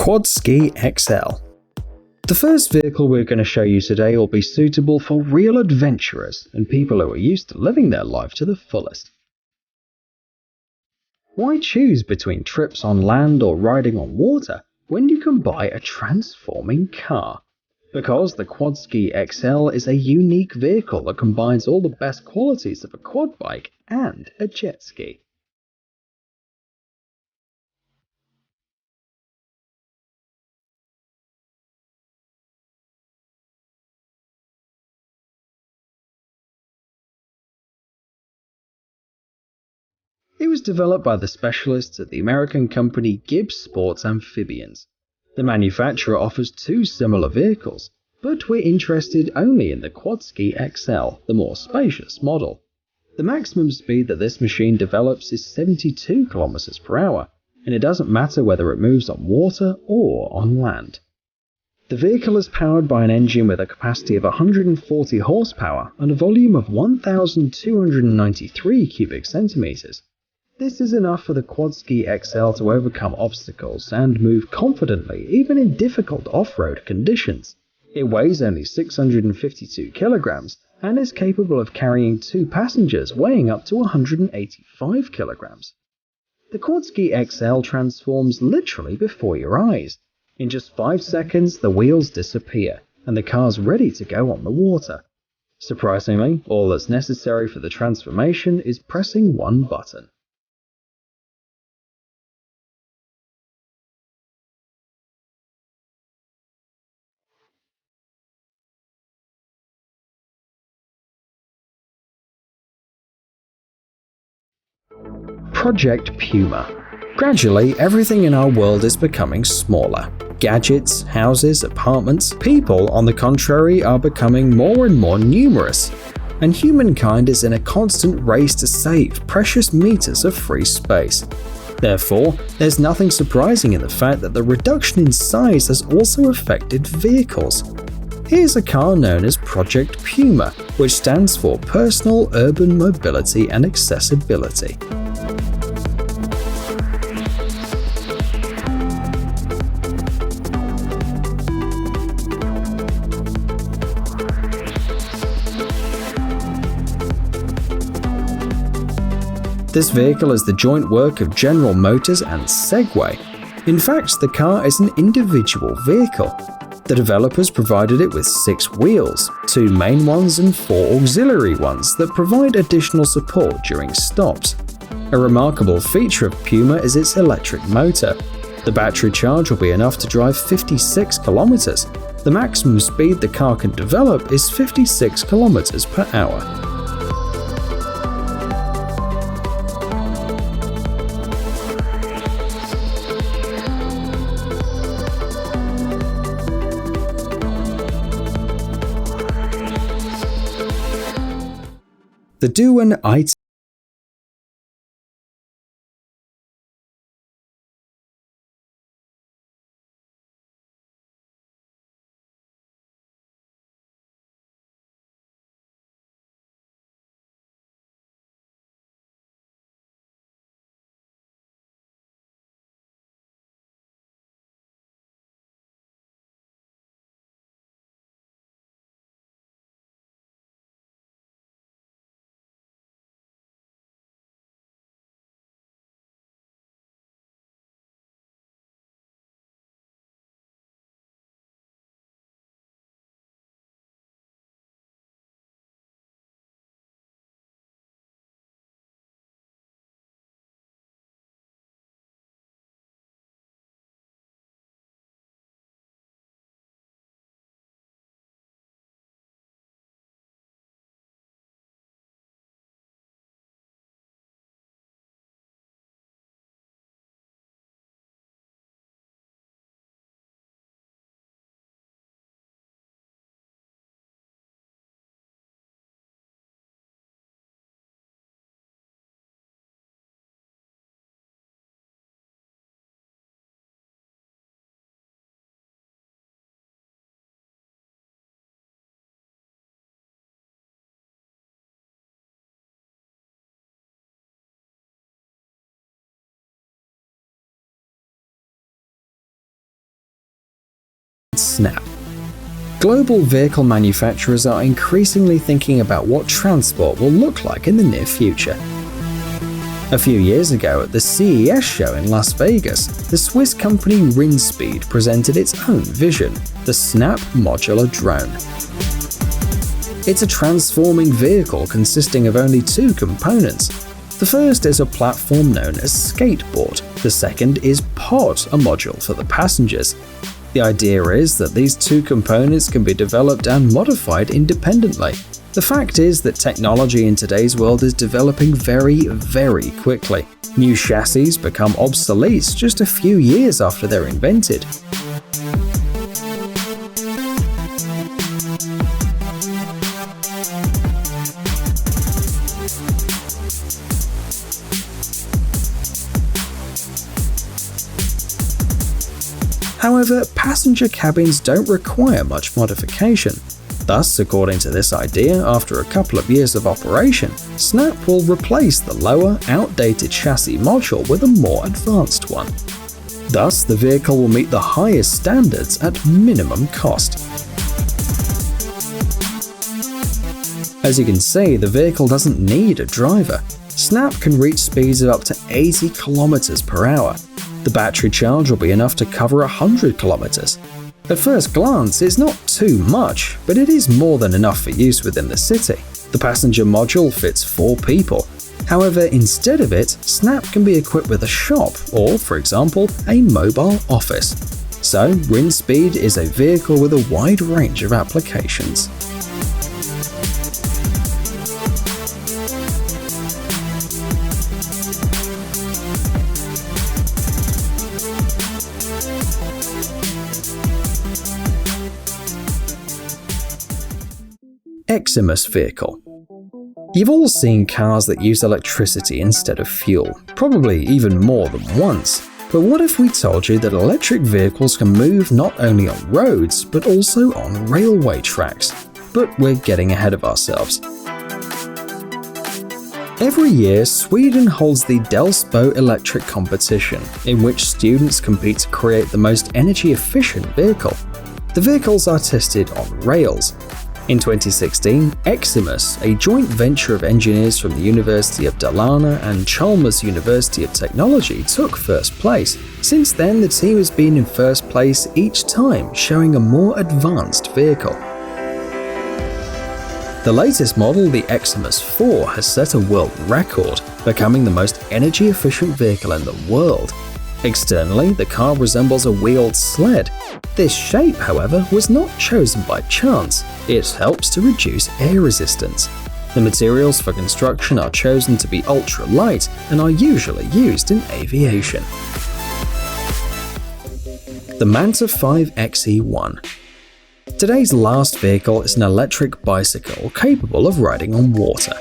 Quadski XL. The first vehicle we're going to show you today will be suitable for real adventurers and people who are used to living their life to the fullest. Why choose between trips on land or riding on water when you can buy a transforming car? Because the Quadski XL is a unique vehicle that combines all the best qualities of a quad bike and a jet ski. It was developed by the specialists at the American company Gibbs Sports Amphibians. The manufacturer offers two similar vehicles, but we're interested only in the Quadski XL, the more spacious model. The maximum speed that this machine develops is 72 km per hour, and it doesn't matter whether it moves on water or on land. The vehicle is powered by an engine with a capacity of 140 horsepower and a volume of 1,293 cubic centimeters. This is enough for the Quadski XL to overcome obstacles and move confidently even in difficult off-road conditions. It weighs only 652 kilograms and is capable of carrying two passengers weighing up to 185 kilograms. The Quadski XL transforms literally before your eyes. In just 5 seconds, the wheels disappear and the car's ready to go on the water. Surprisingly, all that's necessary for the transformation is pressing one button. Project PUMA. Gradually, everything in our world is becoming smaller. Gadgets, houses, apartments, people, on the contrary, are becoming more and more numerous, and humankind is in a constant race to save precious meters of free space. Therefore, there's nothing surprising in the fact that the reduction in size has also affected vehicles. Here's a car known as Project PUMA, which stands for Personal Urban Mobility and Accessibility. This vehicle is the joint work of General Motors and Segway. In fact, the car is an individual vehicle. The developers provided it with 6 wheels, 2 main ones and 4 auxiliary ones that provide additional support during stops. A remarkable feature of PUMA is its electric motor. The battery charge will be enough to drive 56 kilometers. The maximum speed the car can develop is 56 kilometers per hour. The Dewan iTank Snap. Global vehicle manufacturers are increasingly thinking about what transport will look like in the near future. A few years ago at the CES show in Las Vegas, the Swiss company Rinspeed presented its own vision, the Snap modular drone. It's a transforming vehicle consisting of only two components. The first is a platform known as Skateboard. The second is Pod, a module for the passengers. The idea is that these two components can be developed and modified independently. The fact is that technology in today's world is developing very, very quickly. New chassis become obsolete just a few years after they're invented. However, passenger cabins don't require much modification. Thus, according to this idea, after a couple of years of operation, Snap will replace the lower, outdated chassis module with a more advanced one. Thus, the vehicle will meet the highest standards at minimum cost. As you can see, the vehicle doesn't need a driver. Snap can reach speeds of up to 80 km per hour. The battery charge will be enough to cover 100 km. At first glance, it's not too much, but it is more than enough for use within the city. The passenger module fits 4 people. However, instead of it, Snap can be equipped with a shop or, for example, a mobile office. So, Rinspeed is a vehicle with a wide range of applications. Eximus Vehicle. You've all seen cars that use electricity instead of fuel, probably even more than once. But what if we told you that electric vehicles can move not only on roads, but also on railway tracks? But we're getting ahead of ourselves. Every year, Sweden holds the Delsbo Electric Competition, in which students compete to create the most energy-efficient vehicle. The vehicles are tested on rails. In 2016, Eximus, a joint venture of engineers from the University of Dalarna and Chalmers University of Technology, took first place. Since then, the team has been in first place each time, showing a more advanced vehicle. The latest model, the Eximus 4, has set a world record, becoming the most energy-efficient vehicle in the world. Externally, the car resembles a wheeled sled. This shape, however, was not chosen by chance. It helps to reduce air resistance. The materials for construction are chosen to be ultra-light and are usually used in aviation. The Manta XC1. Today's last vehicle is an electric bicycle capable of riding on water.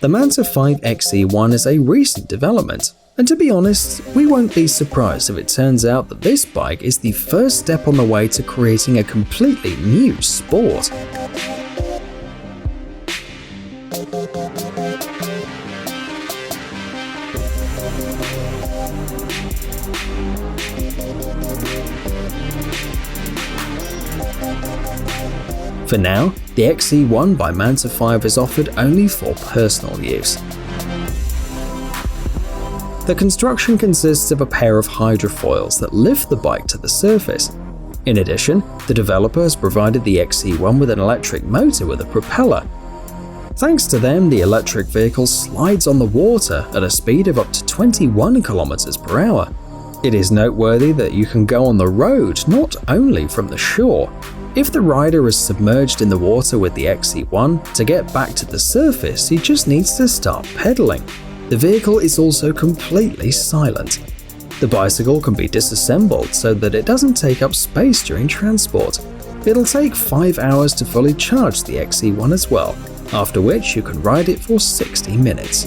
The Manta XC1 is a recent development. And to be honest, we won't be surprised if it turns out that this bike is the first step on the way to creating a completely new sport. For now, the XC1 by Manta 5 is offered only for personal use. The construction consists of a pair of hydrofoils that lift the bike to the surface. In addition, the developer has provided the XC1 with an electric motor with a propeller. Thanks to them, the electric vehicle slides on the water at a speed of up to 21 km per hour. It is noteworthy that you can go on the road not only from the shore. If the rider is submerged in the water with the XC1, to get back to the surface, he just needs to start pedaling. The vehicle is also completely silent. The bicycle can be disassembled so that it doesn't take up space during transport. It'll take 5 hours to fully charge the XC1 as well, after which you can ride it for 60 minutes.